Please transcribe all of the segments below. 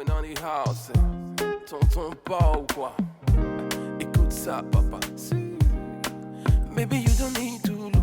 going on the house. Tonton pas ou quoi? Écoute ça, papa. Maybe you don't need to look.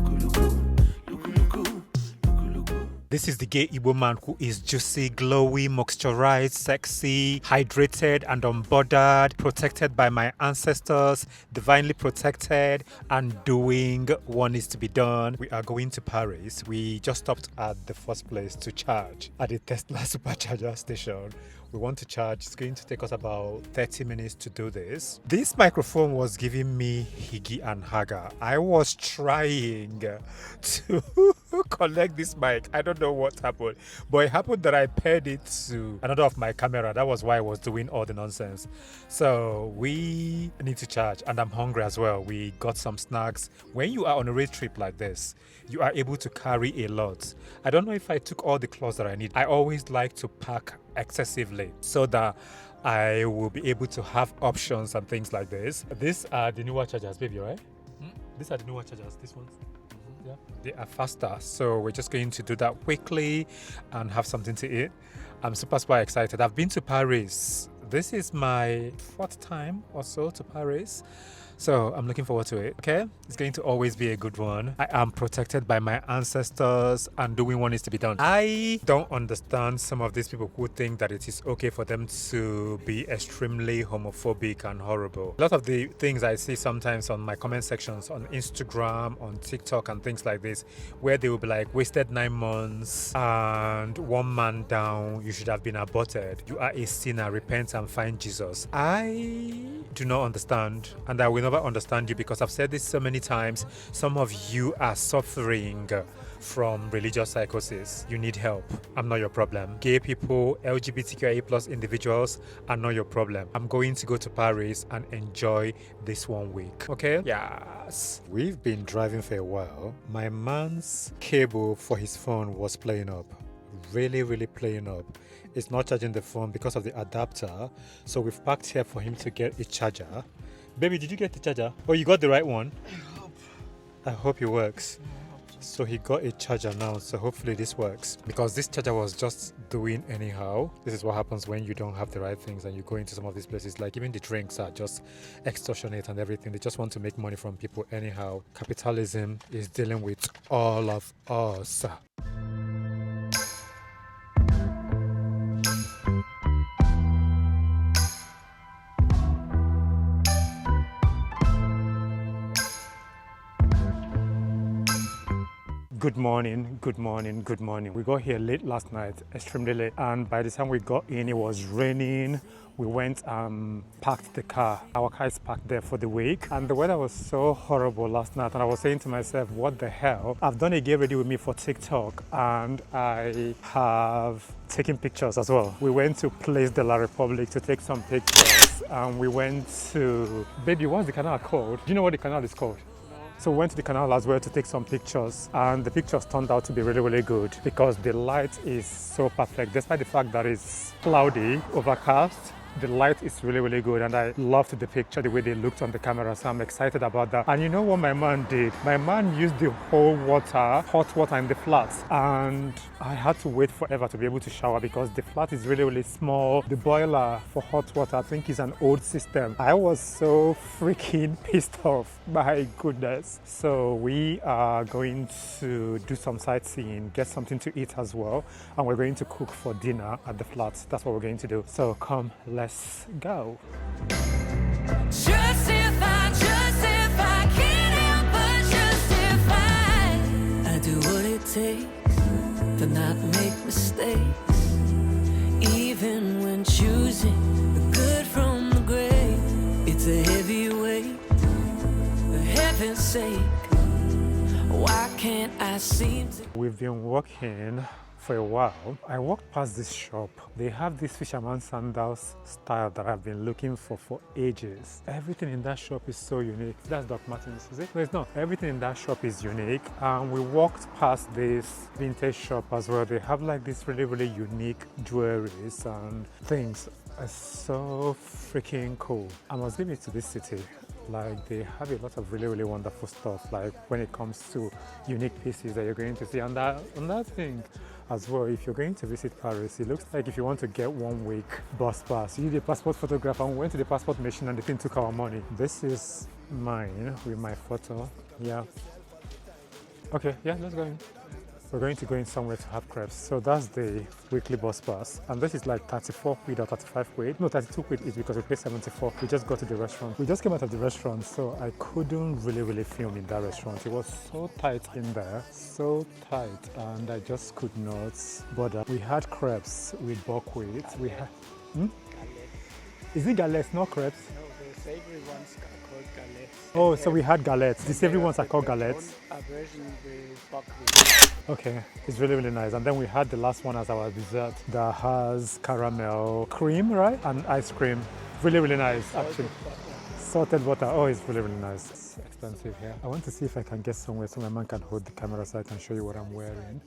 This is the gay Igbo man who is juicy, glowy, moisturized, sexy, hydrated and unbothered, protected by my ancestors, divinely protected and doing what needs to be done. We are going to Paris. We just stopped at the first place to charge at the Tesla supercharger station. We want to charge. It's going to take us about 30 minutes to do this. This microphone was giving me higgy and haga. I was trying to connect this mic. I don't know what happened, but it happened that I paired it to another of my camera. That was why I was doing all the nonsense. So we need to charge, and I'm hungry as well. We got some snacks. When you are on a road trip like this, you are able to carry a lot. I don't know if I took all the clothes that I need. I always like to pack excessively so that I will be able to have options and things like this. These are the newer chargers, baby, right? These are the newer chargers. This one's yeah, they are faster. So we're just going to do that quickly and have something to eat. I'm super excited. I've been to Paris. This is my 4th time or so to Paris. So I'm looking forward to it, okay? It's going to always be a good one. I am protected by my ancestors and doing what needs to be done. I don't understand some of these people who think that it is okay for them to be extremely homophobic and horrible. A lot of the things I see sometimes on my comment sections on Instagram, on TikTok and things like this, where they will be like, wasted 9 months and 1 man down, you should have been aborted. You are a sinner, repent and find Jesus. I do not understand, and I will never understand you, because I've said this so many times. Some of you are suffering from religious psychosis. You need help. I'm not your problem. Gay people, LGBTQIA plus individuals are not your problem. I'm going to go to Paris and enjoy this 1 week. Okay? Yes. We've been driving for a while. My man's cable for his phone was playing up. Really playing up. It's not charging the phone because of the adapter. So we've parked here for him to get a charger. Baby, did you get the charger? Oh, you got the right one? I hope it works. So he got a charger now, so hopefully this works, because this charger was just doing anyhow. This is what happens when you don't have the right things and you go into some of these places. Like even the drinks are just extortionate and everything. They just want to make money from people anyhow. Capitalism is dealing with all of us. Good morning. We got here late last night, extremely late, and by the time we got in, it was raining. We went and parked the car. Our car is parked there for the week, and the weather was so horrible last night, and I was saying to myself, what the hell? I've done a get ready with me for TikTok, and I have taken pictures as well. We went to Place de la Republique to take some pictures, and we went to, baby, what's the canal called? Do you know what the canal is called? So we went to the canal as well to take some pictures, and the pictures turned out to be really good because the light is so perfect. Despite the fact that it's cloudy, overcast, the light is really good, and I loved the picture, the way they looked on the camera, so I'm excited about that. And you know what my man did? My man used the whole water, hot water in the flat, and I had to wait forever to be able to shower because the flat is really small. The boiler for hot water, I think, is an old system. I was so freaking pissed off, my goodness. So we are going to do some sightseeing, get something to eat as well, and we're going to cook for dinner at the flat. That's what we're going to do. So come, let's go. Justify, can't help but justify. I do what it takes to not make mistakes, even when choosing the good from the great. It's a heavy weight, for heaven's sake. Why can't I seem to? We've been walking for a while. I walked past this shop. They have this fisherman sandals style that I've been looking for ages. Everything in that shop is so unique. That's Doc Martens, is it? No, it's not. Everything in that shop is unique. And we walked past this vintage shop as well. They have like this really unique jewelries and things. It's so freaking cool. I must give it to this city. Like, they have a lot of really wonderful stuff, like when it comes to unique pieces that you're going to see on that thing. as well, if you're going to visit Paris, it looks like if you want to get 1 week bus pass, you need a passport photographer. And we went to the passport machine and the thing took our money. This is mine with my photo. Yeah. Okay, yeah, let's go in. We're going to go in somewhere to have crepes. So that's the weekly bus pass. And this is like 34 quid or 35 quid. No, 32 quid is because we paid 74. We just got to the restaurant. We just came out of the restaurant, so I couldn't really film in that restaurant. It was so tight in there, so tight, and I just could not bother. We had crepes with buckwheat. We had... Is it galettes, not crepes? No, the savory ones are called galettes. Oh, so we had galettes. The savory ones are called galettes. A version with buckwheat. Okay, it's really nice. And then we had the last one as our dessert that has caramel cream, right? And ice cream. Really nice, actually. Salted butter. Oh, it's really nice. It's expensive here. I want to see if I can get somewhere so my man can hold the camera so I can show you what I'm wearing.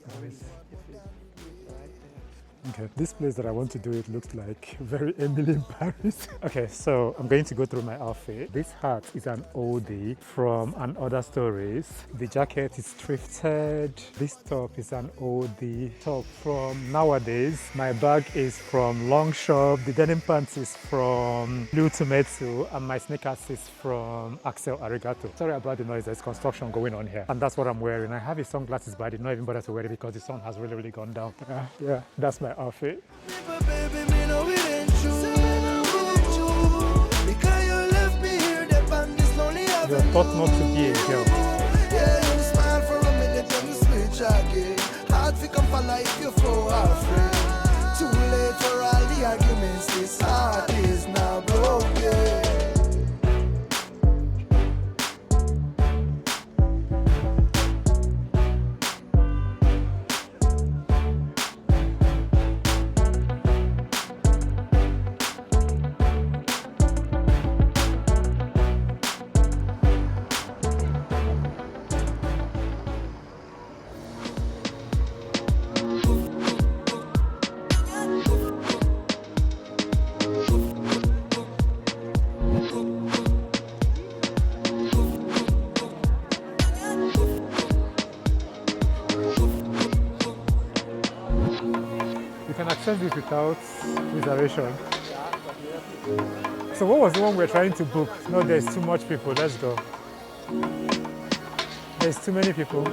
Okay, this place that I want to do it looks like very Emily in Paris. Okay, so I'm going to go through my outfit. This hat is an oldie from An Other Stories. The jacket is thrifted. This top is an oldie top from Nowadays. My bag is from Long Shop. The denim pants is from Blue Tomato, and my sneakers is from Axel Arigato. Sorry about the noise, there's construction going on here. And that's what I'm wearing. I have his sunglasses, but I did not even bother to wear it because the sun has really gone down. Yeah, that's my outfit. You're taught not to be a girl. Yeah, you smile for a minute and you switch again. Hard to come for life, you for our friend. Too late for all the arguments, this heart is now broken. You can access this without reservation. So what was the one we're trying to book? No, there's too much people. Let's go. There's too many people.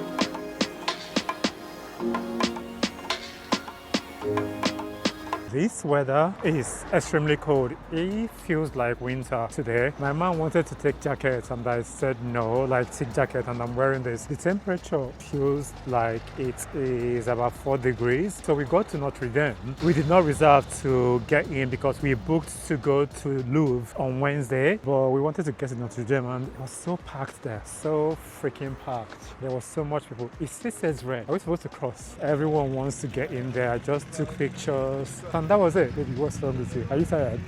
This weather is extremely cold. It feels like winter today. My man wanted to take jackets and I said no, like take jacket, and I'm wearing this. The temperature feels like it is about 4 degrees. So we got to Notre Dame. We did not reserve to get in because we booked to go to Louvre on Wednesday, but we wanted to get to Notre Dame and it was so packed there, so freaking packed. There was so much people. It still says red. Are we supposed to cross? Everyone wants to get in there. I just took pictures. And that was it. Baby, what's wrong with you? Are you tired?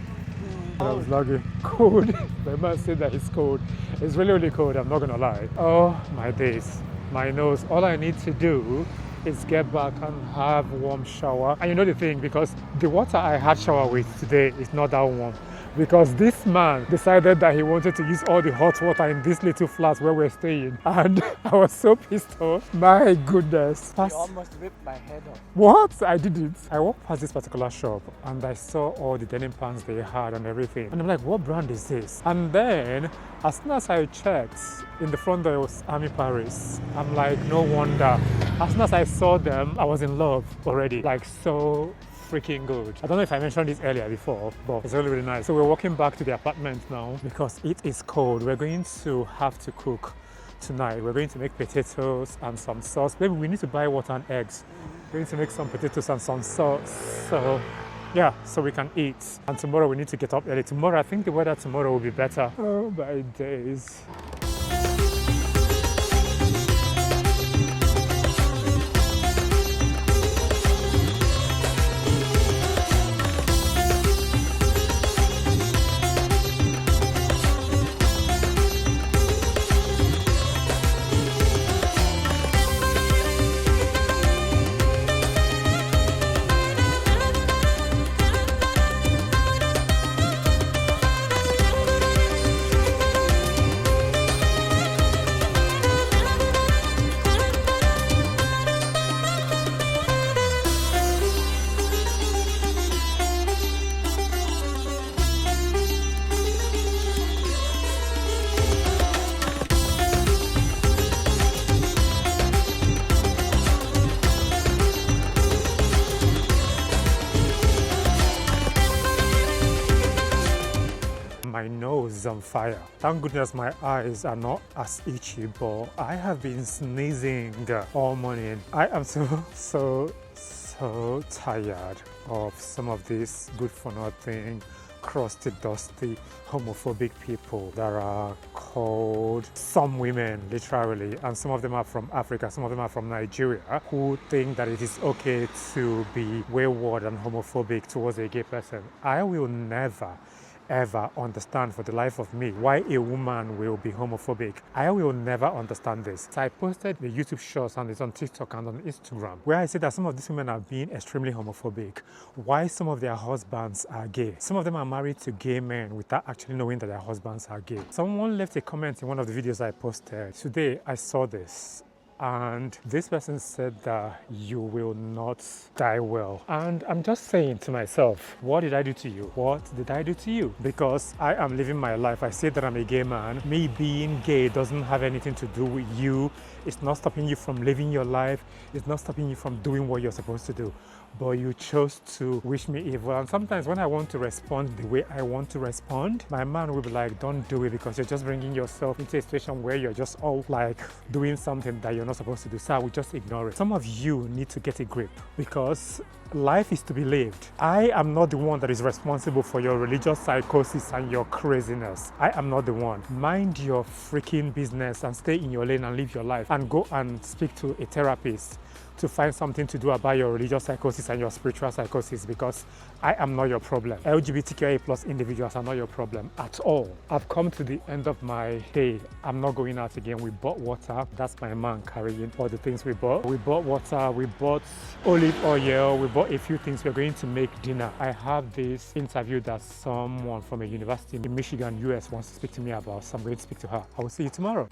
I was lagging. Cold. My man said that it's cold. It's really cold, I'm not gonna lie. Oh my days. My nose. All I need to do is get back and have warm shower. And you know the thing, because the water I had shower with today is not that warm. Because this man decided that he wanted to use all the hot water in this little flat where we're staying. And I was so pissed off. My goodness. You almost ripped my head off. What? I didn't. I walked past this particular shop and I saw all the denim pants they had and everything. And I'm like, what brand is this? And then, as soon as I checked, in the front there was Army Paris. I'm like, no wonder. As soon as I saw them, I was in love already. Like, so freaking good. I don't know if I mentioned this earlier before, but it's really nice. So we're walking back to the apartment now because it is cold. We're going to have to cook tonight. We're going to make potatoes and some sauce. Maybe we need to buy water and eggs. We're going to make some potatoes and some sauce. So yeah, so we can eat. And tomorrow we need to get up early. Tomorrow, I think the weather tomorrow will be better. Oh my days. my nose is on fire. Thank goodness my eyes are not as itchy, but I have been sneezing all morning. I am so tired of some of these good for nothing, crusty, dusty, homophobic people that are called some women, literally, and some of them are from Africa, some of them are from Nigeria, who think that it is okay to be wayward and homophobic towards a gay person. I will never ever understand for the life of me why a woman will be homophobic. I will never understand this. So I posted the YouTube shorts and it's on TikTok and on Instagram where I said that some of these women are being extremely homophobic. Why some of their husbands are gay. Some of them are married to gay men without actually knowing that their husbands are gay. Someone left a comment in one of the videos I posted. Today I saw this. And this person said that you will not die well. And I'm just saying to myself, what did I do to you? What did I do to you? Because I am living my life. I say that I'm a gay man. Me being gay doesn't have anything to do with you. It's not stopping you from living your life. It's not stopping you from doing what you're supposed to do. But you chose to wish me evil. And sometimes when I want to respond the way I want to respond, my man will be like, don't do it because you're just bringing yourself into a situation where you're just all like doing something that you're not supposed to do. So I will just ignore it. Some of you need to get a grip because life is to be lived. I am not the one that is responsible for your religious psychosis and your craziness. I am not the one. Mind your freaking business and stay in your lane and live your life and go and speak to a therapist to find something to do about your religious psychosis and your spiritual psychosis because I am not your problem. LGBTQIA plus individuals are not your problem at all. I've come to the end of my day. I'm not going out again. We bought water. That's my man carrying all the things we bought. We bought water. We bought olive oil. We bought a few things. We're going to make dinner. I have this interview that someone from a university in Michigan, US wants to speak to me about. So I'm going to speak to her. I will see you tomorrow.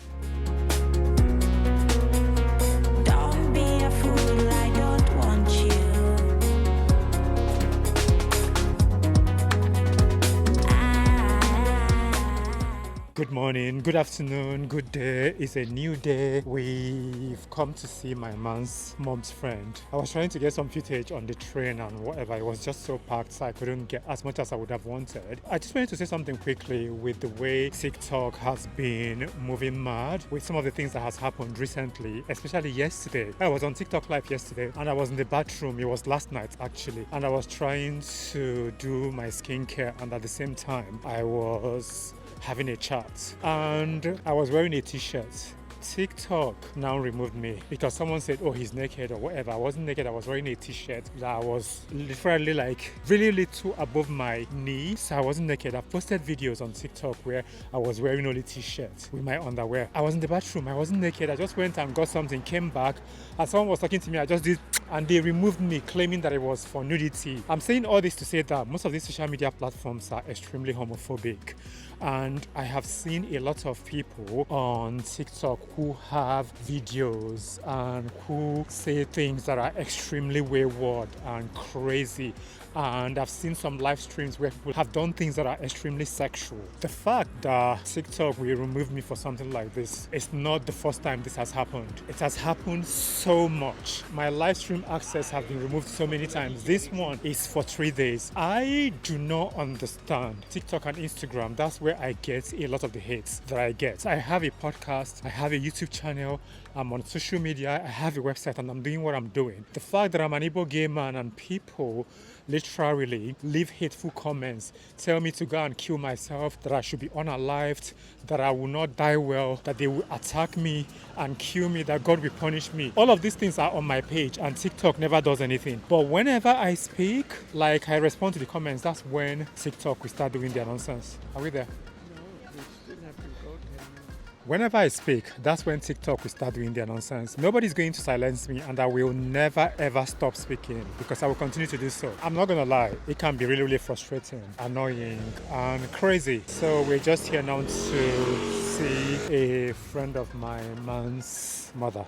Good morning, good afternoon, good day. It's a new day. We've come to see my mom's friend. I was trying to get some footage on the train and whatever. It was just so packed, so I couldn't get as much as I would have wanted. I just wanted to say something quickly with the way TikTok has been moving mad with some of the things that has happened recently, especially yesterday. I was on TikTok live yesterday and I was in the bathroom. It was last night actually. And I was trying to do my skincare and at the same time I was having a chat and I was wearing a t-shirt. TikTok now removed me because someone said, oh, he's naked or whatever. I wasn't naked. I was wearing a t-shirt that was literally like really little above my knee. So I wasn't naked. I've posted videos on TikTok where I was wearing only t-shirts with my underwear. I was in the bathroom. I wasn't naked. I just went and got something, came back, and someone was talking to me. I just did, and they removed me, claiming that it was for nudity. I'm saying all this to say that most of these social media platforms are extremely homophobic. And I have seen a lot of people on TikTok who have videos and who say things that are extremely wayward and crazy. And I've seen some live streams where people have done things that are extremely sexual. The fact that TikTok will remove me for something like this is not the first time this has happened. It has happened so much. My live stream access has been removed so many times. This one is for 3 days. I do not understand TikTok and Instagram. That's where I get a lot of the hates that I get. I have a podcast, I have a YouTube channel, I'm on social media, I have a website, and I'm doing what I'm doing. The fact that I'm an Igbo gay man and people literally leave hateful comments, tell me to go and kill myself, that I should be unalived, that I will not die well, that they will attack me and kill me, that God will punish me. All of these things are on my page and TikTok never does anything. But whenever I speak, like I respond to the comments, that's when TikTok will start doing their nonsense. Are we there? Whenever I speak, that's when TikTok will start doing their nonsense. Nobody's going to silence me and I will never ever stop speaking because I will continue to do so. I'm not gonna lie, it can be really, really frustrating, annoying and crazy. So we're just here now to see a friend of my man's mother.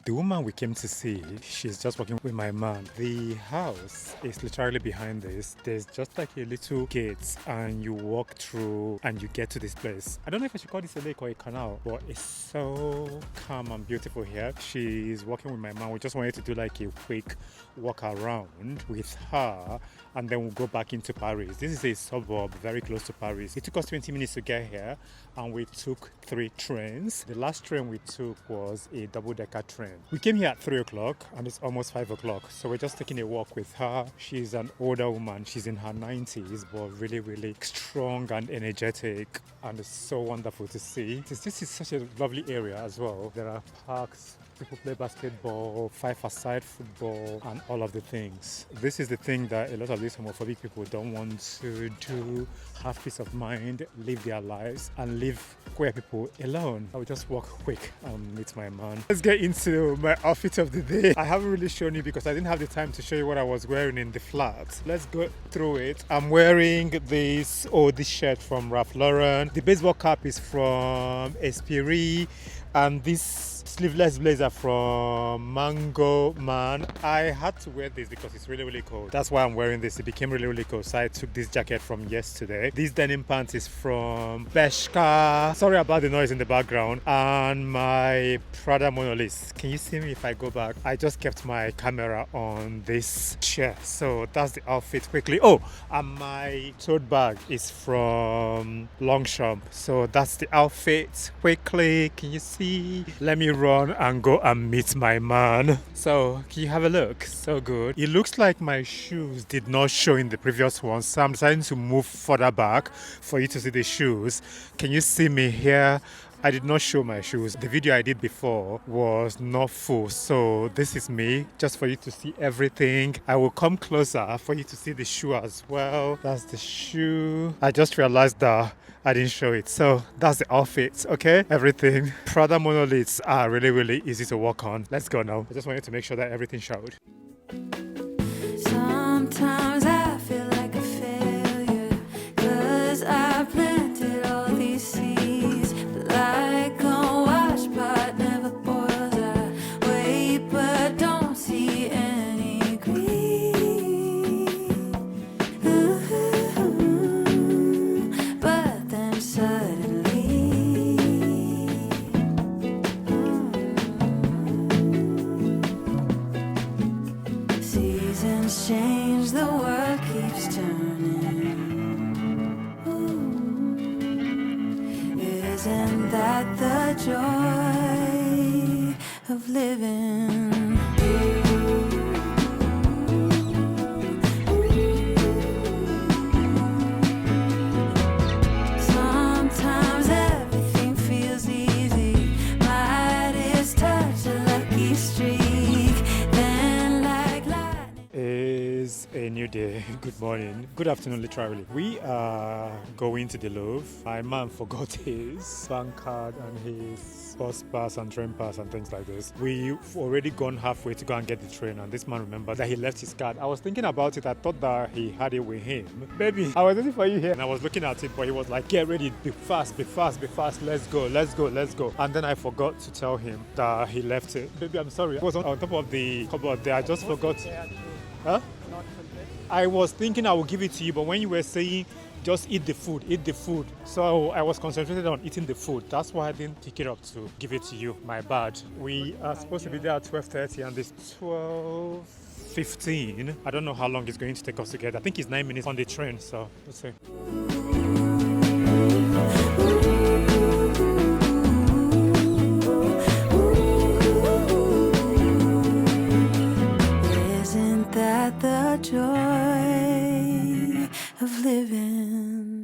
The woman we came to see, she's just working with my man. The house is literally behind this. There's just like a little gate and you walk through and you get to this place. I don't know if I should call this a lake or a canal, but it's so calm and beautiful here. She's working with my man. We just wanted to do like a quick walk around with her and then we'll go back into Paris. This is a suburb very close to Paris. It took us 20 minutes to get here and we took 3 trains. The last train we took was a double-decker train. We came here at 3 o'clock and it's almost 5 o'clock. So we're just taking a walk with her. She's an older woman. She's in her 90s, but really, really strong and energetic. And it's so wonderful to see. This is such a lovely area as well. There are parks. People play basketball, 5-a-side football, and all of the things. This is the thing that a lot of these homophobic people don't want to do, have peace of mind, live their lives, and leave queer people alone. I will just walk quick and meet my man. Let's get into my outfit of the day. I haven't really shown you because I didn't have the time to show you what I was wearing in the flat. Let's go through it. I'm wearing this shirt from Ralph Lauren. The baseball cap is from Esprit, and this sleeveless blazer from Mango Man. I had to wear this because it's really, really cold. That's why I'm wearing this. It became really, really cold. So I took this jacket from yesterday. This denim pants is from Bershka. Sorry about the noise in the background. And my Prada Monolith. Can you see me if I go back? I just kept my camera on this chair. So that's the outfit quickly. Oh, and my tote bag is from Longchamp. So that's the outfit quickly. Can you see? Let me run and go and meet my man. So can you have a look? So good. It looks like my shoes did not show in the previous one, so I'm trying to move further back for you to see the shoes. Can you see me here? I did not show my shoes. The video I did before was not full, so this is me, just for you to see everything. I will come closer for you to see the shoe as well. That's the shoe. I just realized that I didn't show it, so that's the outfit, okay? Everything. Prada monoliths are really, really easy to walk on. Let's go now. I just wanted to make sure that everything showed. Sometimes I feel like a failure, 'cause I planted all these seeds. Like a wash pot never boils. I wait but don't see any green. But then suddenly seasons change, the world keeps turning. Isn't that the joy of living? Sometimes everything feels easy. Might is touch a lucky streak. Then like lightning. Is a new day. Good morning. Good afternoon, literally. We are going to the Louvre. My man forgot his bank card and his bus pass and train pass and things like this. We've already gone halfway to go and get the train, and this man remembered that he left his card. I was thinking about it. I thought that he had it with him. Baby, I was waiting for you here. And I was looking at it, but he was like, get ready, be fast, be fast, be fast. Let's go, let's go, let's go. And then I forgot to tell him that he left it. Baby, I'm sorry. It was on top of the cupboard there. I just forgot. Huh? I was thinking I would give it to you, but when you were saying just eat the food, eat the food. So I was concentrated on eating the food. That's why I didn't pick it up to give it to you. My bad. We are supposed to be there at 12:30 and it's 12:15. I don't know how long it's going to take us to get. I think it's 9 minutes on the train, so let's see. Isn't that the joy of living?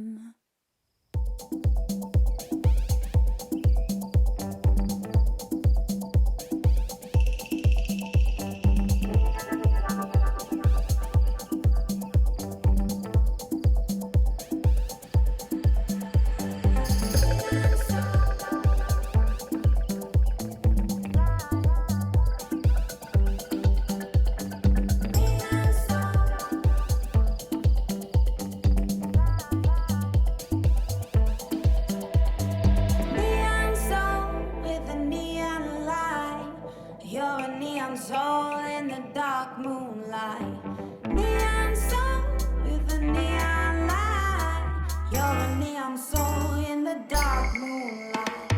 a neon soul in the dark moonlight. Neon soul with a neon light. You're a neon soul in the dark moonlight.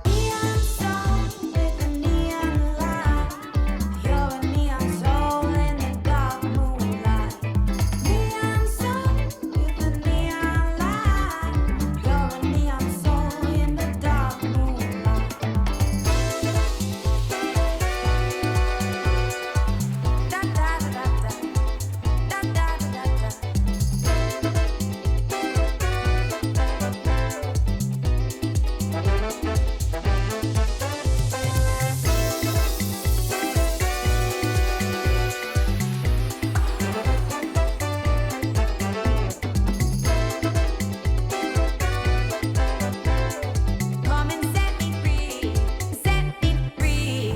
Neon soul with a neon light. You're a neon soul in the dark moonlight. Neon soul with a neon light. You're a neon soul in the dark moonlight. Da da da da da da da da da. Come and set me free, set me free.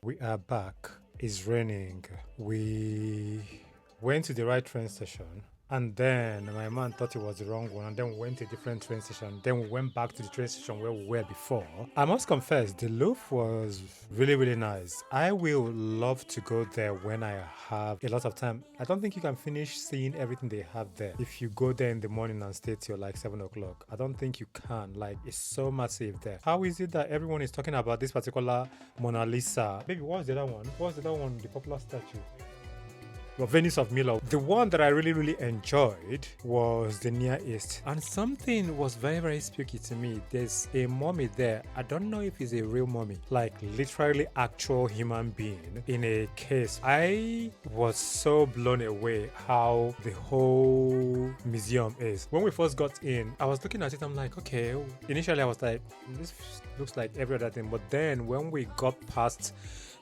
We are back. It's raining. We went to the right train station, and then my man thought it was the wrong one, and then we went to a different train station. Then we went back to the train station where we were before. I must confess, the Louvre was really, really nice. I will love to go there when I have a lot of time. I don't think you can finish seeing everything they have there if you go there in the morning and stay till like 7 o'clock. I don't think you can. Like, it's so massive there. How is it that everyone is talking about this particular Mona Lisa? Baby, what's the other one? What's the other one? The popular statue? Well, Venice of Milo. The one that I really, really enjoyed was the Near East. And something was very, very spooky to me. There's a mummy there. I don't know if it's a real mummy, like literally actual human being in a case. I was so blown away how the whole museum is. When we first got in, I was looking at it, I'm like, okay. Initially, I was like, this looks like every other thing. But then when we got past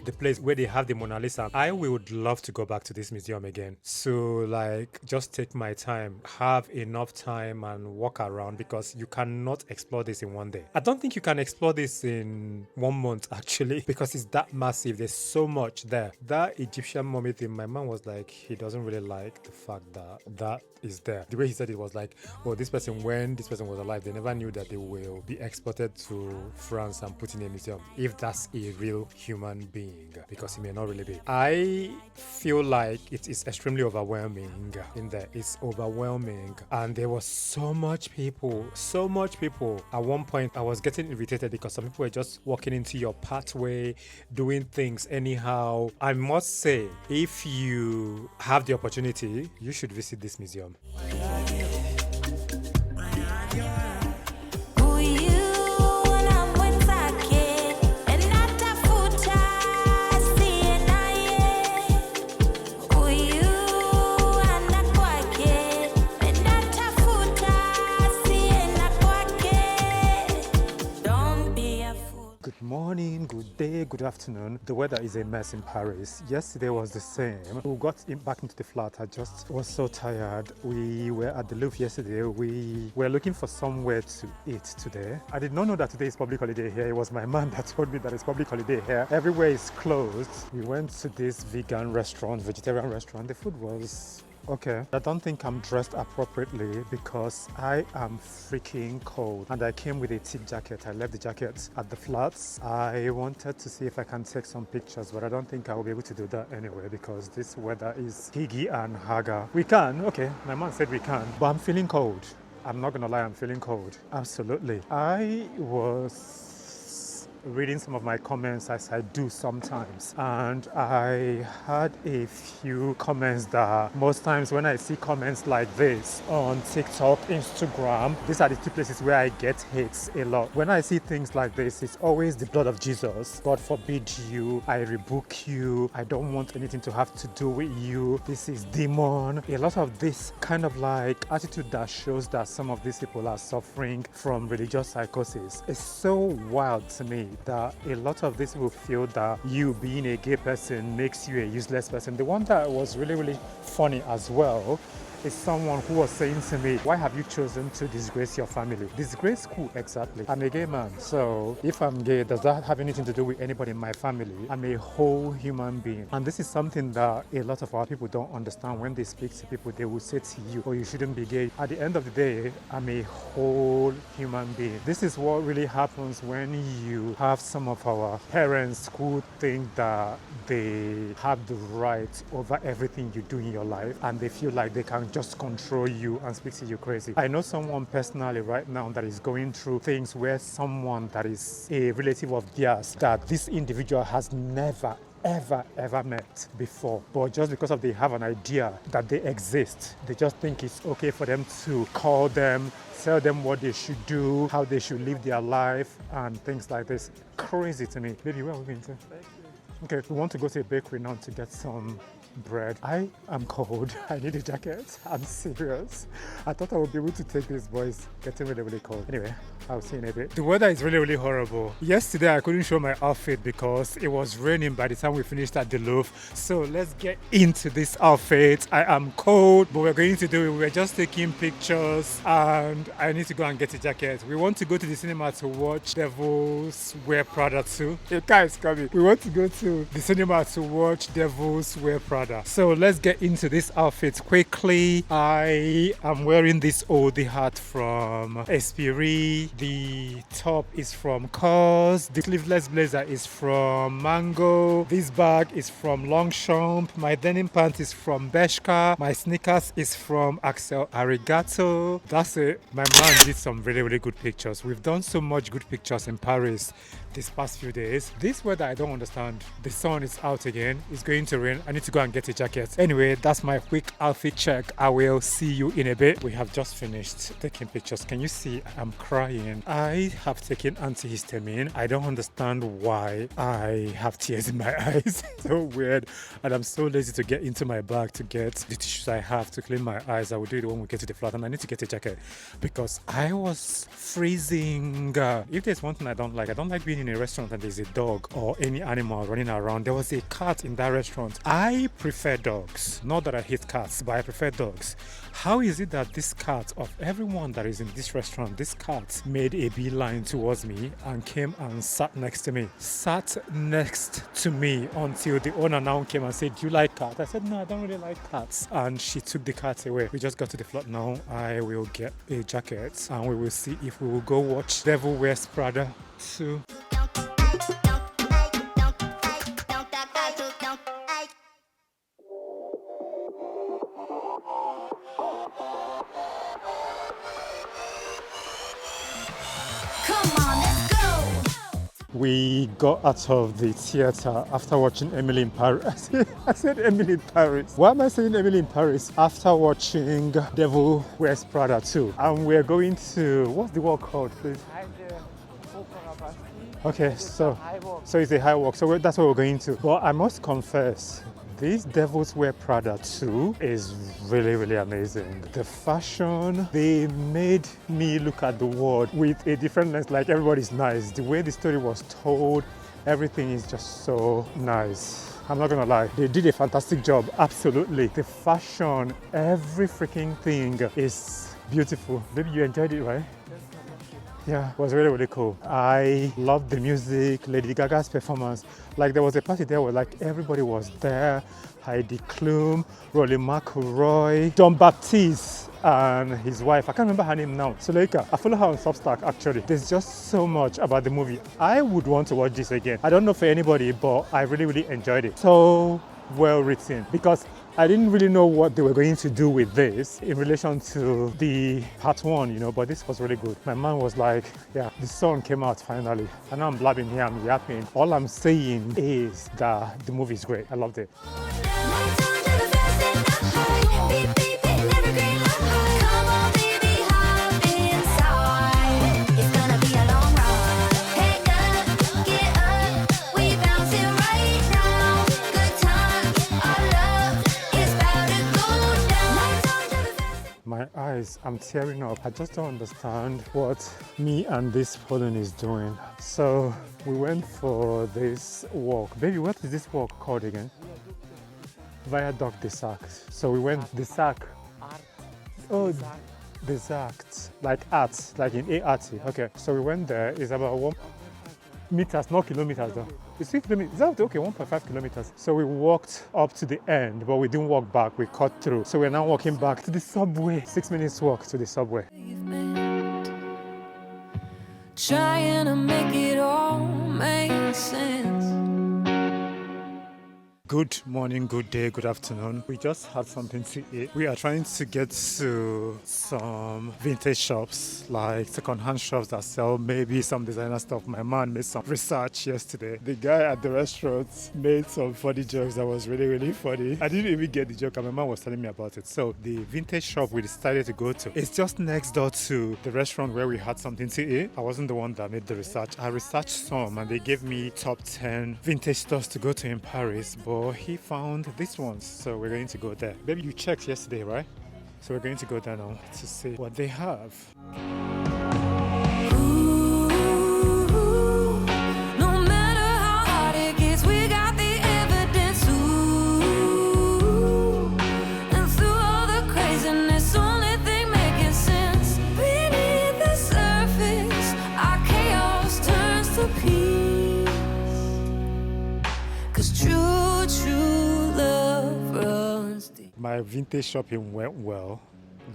the place where they have the Mona Lisa, I would love to go back to this museum again. So like, just take my time, have enough time and walk around, because you cannot explore this in one day. I don't think you can explore this in 1 month actually, because it's that massive. There's so much there. That Egyptian mummy thing, my man was like, he doesn't really like the fact that that is there. The way he said it was like, oh, this person, when this person was alive, they never knew that they will be exported to France and put in a museum, if that's a real human being, because he may not really be. I feel like it is extremely overwhelming in there. It's overwhelming, and there was so much people. At one point I was getting irritated because some people were just walking into your pathway, doing things anyhow. I must say, if you have the opportunity, you should visit this museum. Good morning, good day, good afternoon. The weather is a mess in Paris. Yesterday was the same. We got back into the flat. I just was so tired. We were at the Louvre yesterday. We were looking for somewhere to eat today. I did not know that today is public holiday here. It was my man that told me that it's public holiday here. Everywhere is closed. We went to this vegetarian restaurant. The food was okay. I don't think I'm dressed appropriately because I am freaking cold, and I came with a tip jacket. I left the jacket at the flats. I wanted to see if I can take some pictures, but I don't think I will be able to do that anyway because this weather is higgy and haga. We can, okay, my mom said we can, but I'm feeling cold. I'm not gonna lie, I'm feeling cold. Absolutely. I was reading some of my comments as I do sometimes, and I had a few comments that most times when I see comments like this on TikTok, Instagram, these are the two places where I get hates a lot. When I see things like this, it's always the blood of Jesus. God forbid you, I rebuke you, I don't want anything to have to do with you, this is demon. A lot of this kind of like attitude that shows that some of these people are suffering from religious psychosis. It's so wild to me that a lot of these people feel that you being a gay person makes you a useless person. The one that was really, really funny as well is someone who was saying to me, why have you chosen to disgrace your family? Disgrace who exactly? I'm a gay man, so if I'm gay, does that have anything to do with anybody in my family? I'm a whole human being. And this is something that a lot of our people don't understand. When they speak to people, they will say to you, oh, you shouldn't be gay. At the end of the day, I'm a whole human being. This is what really happens when you have some of our parents who think that they have the right over everything you do in your life, and they feel like they can just control you and speak to you crazy. I know someone personally right now that is going through things where someone that is a relative of theirs that this individual has never ever met before, but just because of they have an idea that they exist, they just think it's okay for them to call them, tell them what they should do, how they should live their life and things like this. Crazy to me. Baby, where are we going to? Okay, we want to go to a bakery now to get some bread. I am cold. I need a jacket. I'm serious. I thought I would be able to take this, but it's getting really cold. Anyway, I'll see you in a bit. The weather is really horrible. Yesterday I couldn't show my outfit because it was raining by the time we finished at the Louvre. So let's get into this outfit. I am cold, but we're going to do it. We're just taking pictures and I need to go and get a jacket. We want to go to the cinema to watch Devils Wear Prada 2. A car is coming. We want to go to the cinema to watch Devils Wear Prada. So let's get into this outfit quickly. I am wearing this oldie hat from Esprit. The top is from COS. The sleeveless blazer is from Mango. This bag is from Longchamp. My denim pants is from Bershka. My sneakers is from Axel Arigato. That's it. My man did some really good pictures. We've done so much good pictures in Paris these past few days. This weather I don't understand. The sun is out again. It's going to rain. I need to go and get a jacket. Anyway, that's my quick outfit check. I will see you in a bit. We have just finished taking pictures. Can you see I'm crying? I have taken antihistamine. I don't understand why I have tears in my eyes. So weird. And I'm so lazy to get into my bag to get the tissues I have to clean my eyes. I will do it when we get to the flat, and I need to get a jacket because I was freezing. If there's one thing I don't like being in a restaurant and there's a dog or any animal running around. There was a cat in that restaurant. I prefer dogs. Not that I hate cats, but I prefer dogs. How is it that this cat, of everyone that is in this restaurant, this cat made a beeline towards me and came and sat next to me? Sat next to me until the owner now came and said, do you like cats? I said, no, I don't really like cats. And she took the cat away. We just got to the flat now. I will get a jacket and we will see if we will go watch Devil Wears Prada 2. We got out of the theater after watching Emily in Paris. I said Emily in Paris. Why am I saying Emily in Paris? After watching Devil Wears Prada 2. And we're going to, what's the walk called, please? Okay, so it's a high walk. So that's what we're going to. But I must confess, this Devils Wear Prada 2 is really amazing. The fashion, they made me look at the world with a different lens, like everybody's nice. The way the story was told, everything is just so nice. I'm not gonna lie, they did a fantastic job, absolutely. The fashion, every freaking thing is beautiful. Baby, you enjoyed it, right? Yeah, it was really cool. I loved the music, Lady Gaga's performance. Like there was a party there where like everybody was there. Heidi Klum, Rolly McIlroy, John Baptiste and his wife. I can't remember her name now. Suleika. I follow her on Substack actually. There's just so much about the movie. I would want to watch this again. I don't know for anybody, but I really enjoyed it. So well written because I didn't really know what they were going to do with this in relation to the part 1, you know, but this was really good. My man was like, yeah, the sun came out finally. And now I'm blabbing here, I'm yapping. All I'm saying is that the movie is great. I loved it. My eyes, I'm tearing up. I just don't understand what me and this Poland is doing. So we went for this walk. Baby, what is this walk called again? Viaduct des Sacs. So we went the Sac. Oh, the Zact, like art, like in ART. Okay, so we went there. It's about 1 meters, not kilometers though. It's 3 kilometers. Is that okay? 1.5 kilometers. So we walked up to the end, but we didn't walk back. We cut through. So we're now walking back to the subway. 6 minutes walk to the subway. Trying to make it all make sense. Good morning, good day, good afternoon. We just had something to eat. We are trying to get to some vintage shops, like second-hand shops that sell maybe some designer stuff. My man made some research yesterday. The guy at the restaurant made some funny jokes that was really, really funny. I didn't even get the joke, and my man was telling me about it. So the vintage shop we decided to go to, it's just next door to the restaurant where we had something to eat. I wasn't the one that made the research. I researched some, and they gave me top 10 vintage stores to go to in Paris, but he found this one, so we're going to go there. Baby, you checked yesterday, right? So we're going to go there now to see what they have. No matter how hard it gets, we got the evidence. And through all the craziness, only thing making sense. Beneath the surface, our chaos turns to peace. 'Cause true love runs deep. My vintage shopping went well.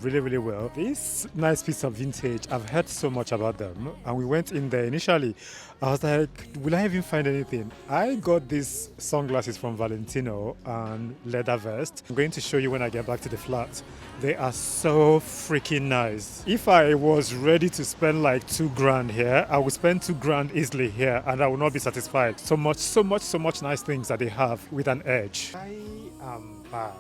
Really, really well. This nice piece of vintage, I've heard so much about them, and we went in there initially. I was like, will I even find anything? I got these sunglasses from Valentino and leather vest. I'm going to show you when I get back to the flat. They are so freaking nice. If I was ready to spend like 2 grand here, I would spend 2 grand easily here, and I will not be satisfied. So much nice things that they have with an edge. I am back.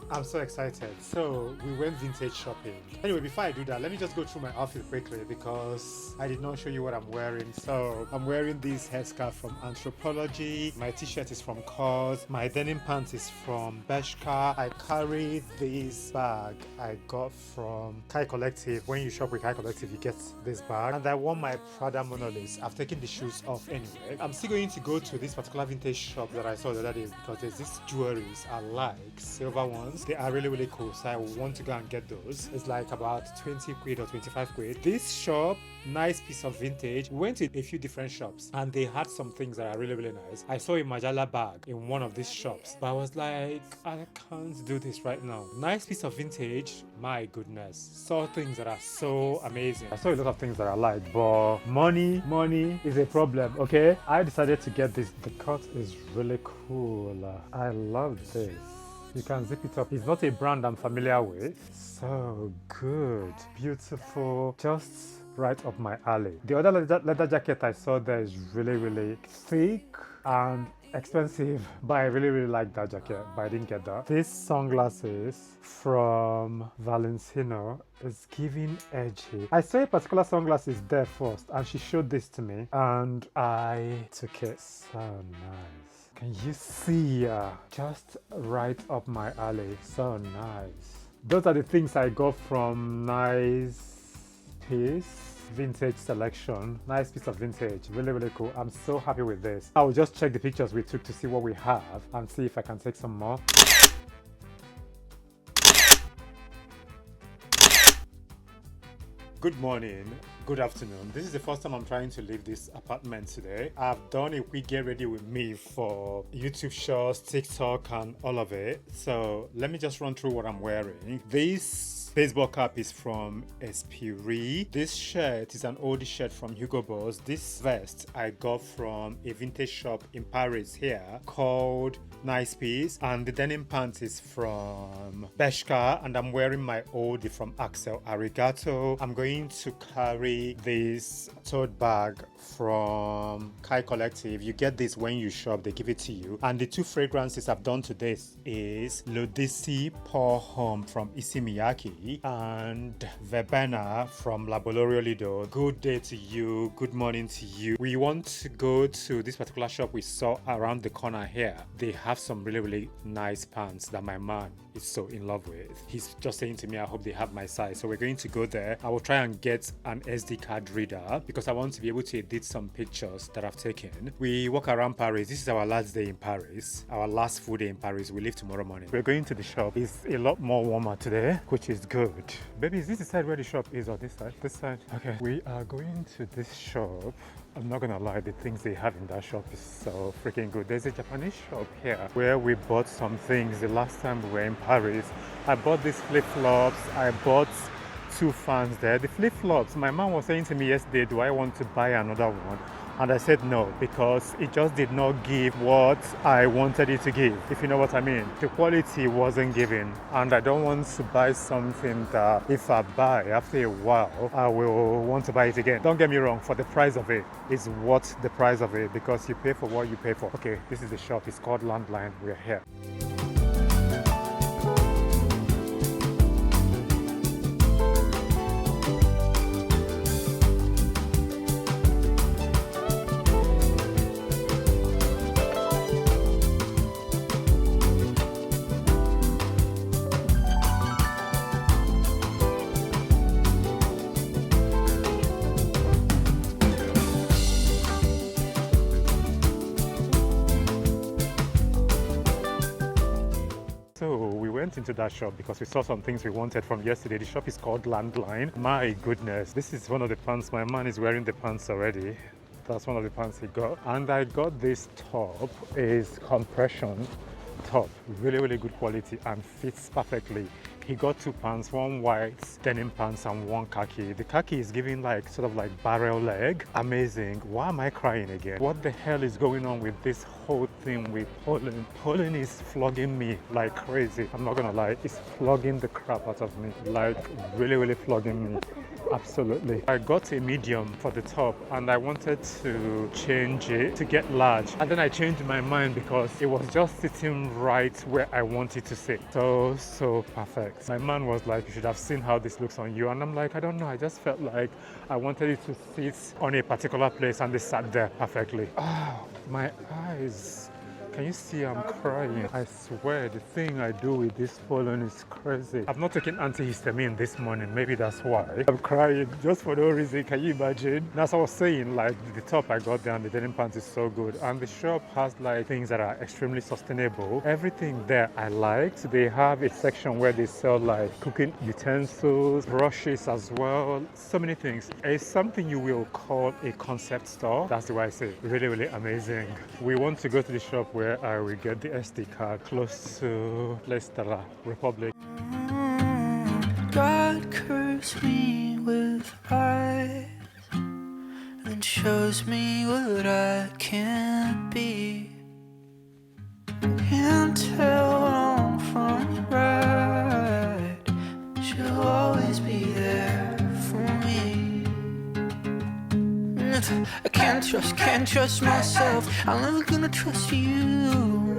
I'm so excited. So we went vintage shopping. Anyway, before I do that, let me just go through my outfit quickly because I did not show you what I'm wearing. So I'm wearing this headscarf from Anthropology. My t-shirt is from Cause. My denim pants is from Bershka. I carry this bag I got from Kai Collective. When you shop with Kai Collective, you get this bag. And I wore my Prada Monolith. I've taken the shoes off anyway. I'm still going to go to this particular vintage shop that I saw the other day because there's these jewelries I like, silver ones. They are really, really cool, so I want to go and get those. It's like about 20 quid or 25 quid. This shop, nice piece of vintage. We went to a few different shops and they had some things that are really, really nice. I saw a Majala bag in one of these shops, but I was like, I can't do this right now. Nice piece of vintage, my goodness. Saw things that are so amazing. I saw a lot of things that I like, but money is a problem, okay? I decided to get this. The cut is really cool. I love this. You can zip it up. It's not a brand I'm familiar with. So good. Beautiful. Just right up my alley. The other leather jacket I saw there is really, really thick and expensive, but I really, really like that jacket, but I didn't get that. These sunglasses from Valentino is giving edgy. I saw a particular sunglasses there first and she showed this to me and I took it. So nice. Can you see? Just right up my alley. So nice. Those are the things I got from Nice Piece Vintage Selection. Nice piece of vintage. Really, really cool. I'm so happy with this. I will just check the pictures we took to see what we have and see if I can take some more. Good morning, good afternoon. This is the first time I'm trying to leave this apartment today. I've done a quick get ready with me for YouTube shorts, TikTok and all of it. So let me just run through what I'm wearing. This baseball cap is from Esprit. This shirt is an oldie shirt from Hugo Boss. This vest I got from a vintage shop in Paris here called Nice Piece. And the denim pants is from Bershka. And I'm wearing my oldie from Axel Arigato. I'm going to carry this tote bag from Kai Collective. You get this when you shop, they give it to you. And the 2 fragrances I've done today is L'Odyssey Pour Homme from Issey Miyake and Verbena from Laboratorio Lido. Good day to you, good morning to you. We want to go to this particular shop we saw around the corner here. They have some really, really nice pants that my man is so in love with. He's just saying to me, I hope they have my size. So we're going to go there. I will try and get an SD card reader because I want to be able to edit some pictures that I've taken. We walk around Paris. This is our last day in Paris, our last full day in Paris. We leave tomorrow morning. We're going to the shop. It's a lot more warmer today, which is good. Baby, is this the side where the shop is, or this side? This side. Okay, we are going to this shop. I'm not gonna lie, the things they have in that shop is so freaking good. There's a Japanese shop here where we bought some things the last time we were in Paris. I bought these flip-flops. I bought 2 fans there. The flip-flops, my mom was saying to me yesterday, do I want to buy another one? And I said no, because it just did not give what I wanted it to give, if you know what I mean. The quality wasn't giving, and I don't want to buy something that if I buy, after a while, I will want to buy it again. Don't get me wrong, for the price of it, it's worth the price of it, because you pay for what you pay for. Okay, this is the shop, it's called Landline, we're here. So we went into that shop because we saw some things we wanted from yesterday. The shop is called Landline. My goodness, this is one of the pants. My man is wearing the pants already. That's one of the pants he got. And I got this top, is compression top, really good quality and fits perfectly. He got 2 pants, one white denim pants and one khaki. The khaki is giving like sort of like barrel leg. Amazing. Why am I crying again? What the hell is going on with this whole thing with Poland? Poland is flogging me like crazy. I'm not gonna lie, it's flogging the crap out of me. Like really flogging me. Absolutely. I got a medium for the top and I wanted to change it to get large. And then I changed my mind because it was just sitting right where I wanted to sit. So perfect. My man was like, you should have seen how this looks on you. And I'm like, I don't know. I just felt like I wanted it to sit on a particular place and they sat there perfectly. Oh, my eyes. Can you see I'm crying? I swear the thing I do with this pollen is crazy. I've not taken antihistamine this morning. Maybe that's why. I'm crying just for no reason. Can you imagine? That's what I was saying. Like the top I got there and the denim pants is so good. And the shop has like things that are extremely sustainable. Everything there I liked. They have a section where they sell like cooking utensils, brushes as well. So many things. It's something you will call a concept store. That's the way I say it. Really amazing. We want to go to the shop where I will get the SD card close to Leicester Republic. God cursed me with pride and shows me what I can't be. Can't tell wrong from right. She'll always be there for me. I can't trust myself. I'm never gonna trust you.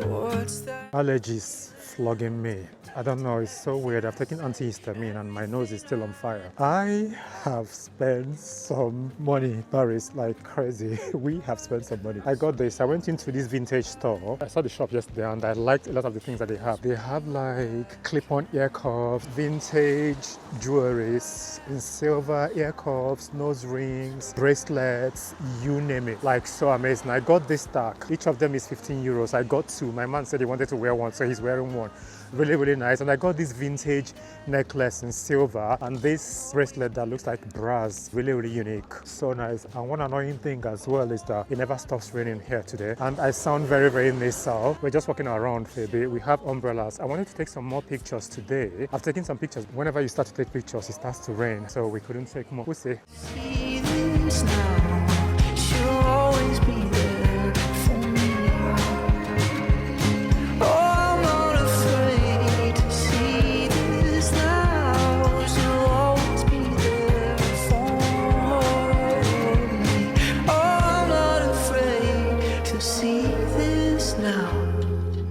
What's that? Allergies flogging me. I don't know, it's so weird. I've taken antihistamine and my nose is still on fire. I have spent some money in Paris like crazy. We have spent some money. I got this. I went into this vintage store. I saw the shop yesterday and I liked a lot of the things that they have. They have like clip-on ear cuffs, vintage jewelries in silver, ear cuffs, nose rings, bracelets, you name it. Like so amazing. I got this stack. Each of them is 15 euros. I got 2. My man said he wanted to wear one, so he's wearing one. Really nice. And I got this vintage necklace in silver and this bracelet that looks like brass. Really unique. So nice. And one annoying thing as well is that it never stops raining here today. And I sound very nasal. We're just walking around for a bit. We have umbrellas. I wanted to take some more pictures today. I've taken some pictures. Whenever you start to take pictures, it starts to rain. So we couldn't take more. We'll see. See this now, she'll always be there for me. Oh, I'm not afraid to see this now, she'll always be there for me. Oh, I'm not afraid to see this now,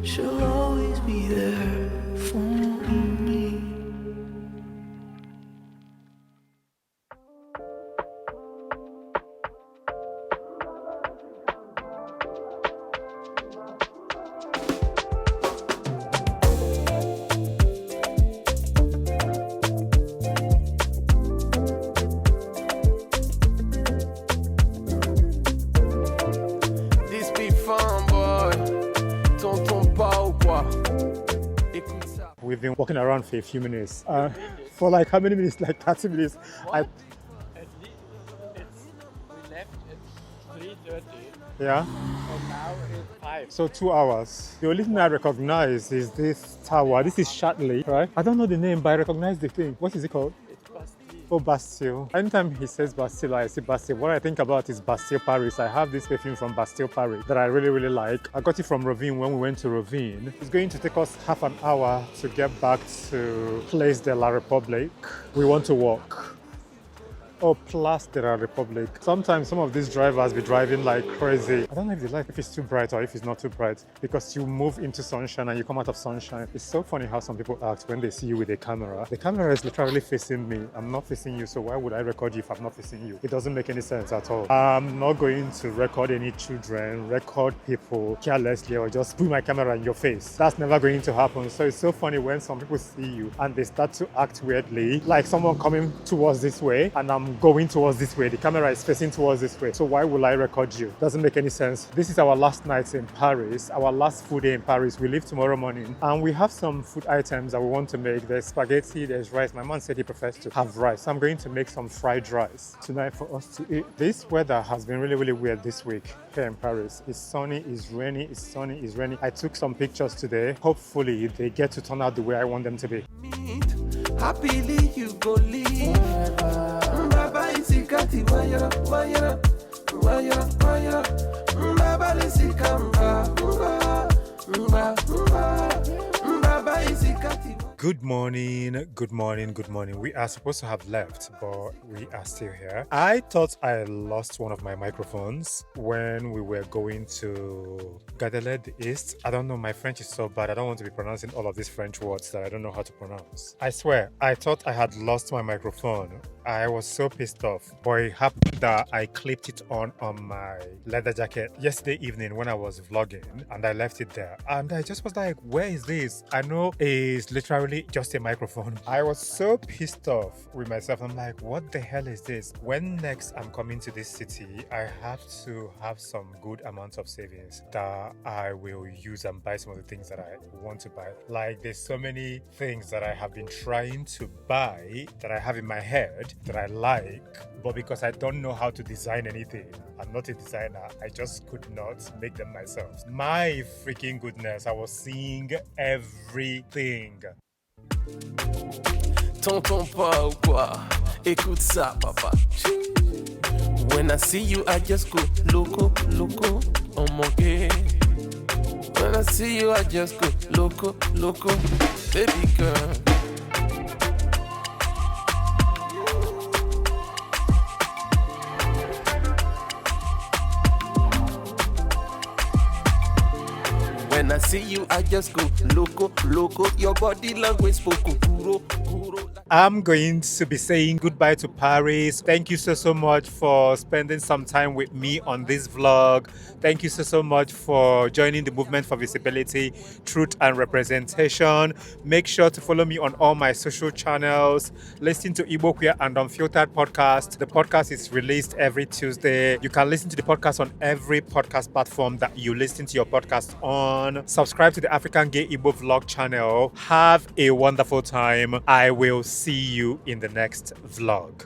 she'll always be there for me. We've been walking around for a few minutes. For like how many minutes? Like 30 minutes. At least we left at 3:30 Yeah. and now it's 5. So 2 hours. The only thing I recognize is this tower. This is Shatley, right? I don't know the name, but I recognize the thing. What is it called? It's Bastille. Oh, Bastille. Anytime he says Bastille, I see Bastille. What I think about is Bastille Paris. I have this perfume from Bastille Paris that I really, really like. I got it from Rovine when we went to Rovine. It's going to take us half an hour to get back to Place de la République. We want to walk. Oh, Place de la Republic. Sometimes some of these drivers be driving like crazy. I don't know if they like if it's too bright or if it's not too bright, because you move into sunshine and you come out of sunshine. It's so funny how some people act when they see you with a camera. The camera is literally facing me. I'm not facing you, so why would I record you if I'm not facing you? It doesn't make any sense at all. I'm not going to record any children, record people carelessly, or just put my camera in your face. That's never going to happen. So it's so funny when some people see you and they start to act weirdly, like someone coming towards this way and I'm going towards this way. The camera is facing towards this way. So why will I record you? Doesn't make any sense. This is our last night in Paris, our last food day in Paris. We leave tomorrow morning and we have some food items that we want to make. There's spaghetti, there's rice. My man said he prefers to have rice. So I'm going to make some fried rice tonight for us to eat. This weather has been really, really weird this week here in Paris. It's sunny, it's rainy, it's sunny, it's rainy. I took some pictures today. Hopefully they get to turn out the way I want them to be. Happily you go live. Baba isikati waya waya waya waya. Baba isikamba Baba isikati. Good morning, good morning, good morning. We are supposed to have left, but we are still here. I thought I lost one of my microphones when we were going to Gadele the East. I don't know, my French is so bad. I don't want to be pronouncing all of these French words that I don't know how to pronounce. I swear, I thought I had lost my microphone. I was so pissed off, but it happened that I clipped it on my leather jacket yesterday evening when I was vlogging, and I left it there. And I just was like, where is this? I know it's literally just a microphone. I was so pissed off with myself. I'm like, what the hell is this? When next I'm coming to this city, I have to have some good amount of savings that I will use and buy some of the things that I want to buy. Like, there's so many things that I have been trying to buy that I have in my head that I like, but because I don't know how to design anything, I'm not a designer, I just could not make them myself. My freaking goodness, I was seeing everything. T'entends pas ou quoi? Écoute ça, papa. When I see you, I just go loco, loco, on mon gay. When I see you, I just go loco, loco, baby girl. When I see you, I just go loco, loco. Your body language spoke kuro, kuro. I'm going to be saying goodbye to Paris. Thank you so much for spending some time with me on this vlog. Thank you so much for joining the movement for visibility, truth and representation. Make sure to follow me on all my social channels. Listen to Igbo Queer and Unfiltered podcast. The podcast is released every Tuesday. You can listen to the podcast on every podcast platform that you listen to your podcast on. Subscribe to the African Gay Igbo vlog channel. Have a wonderful time. I will see you in the next vlog.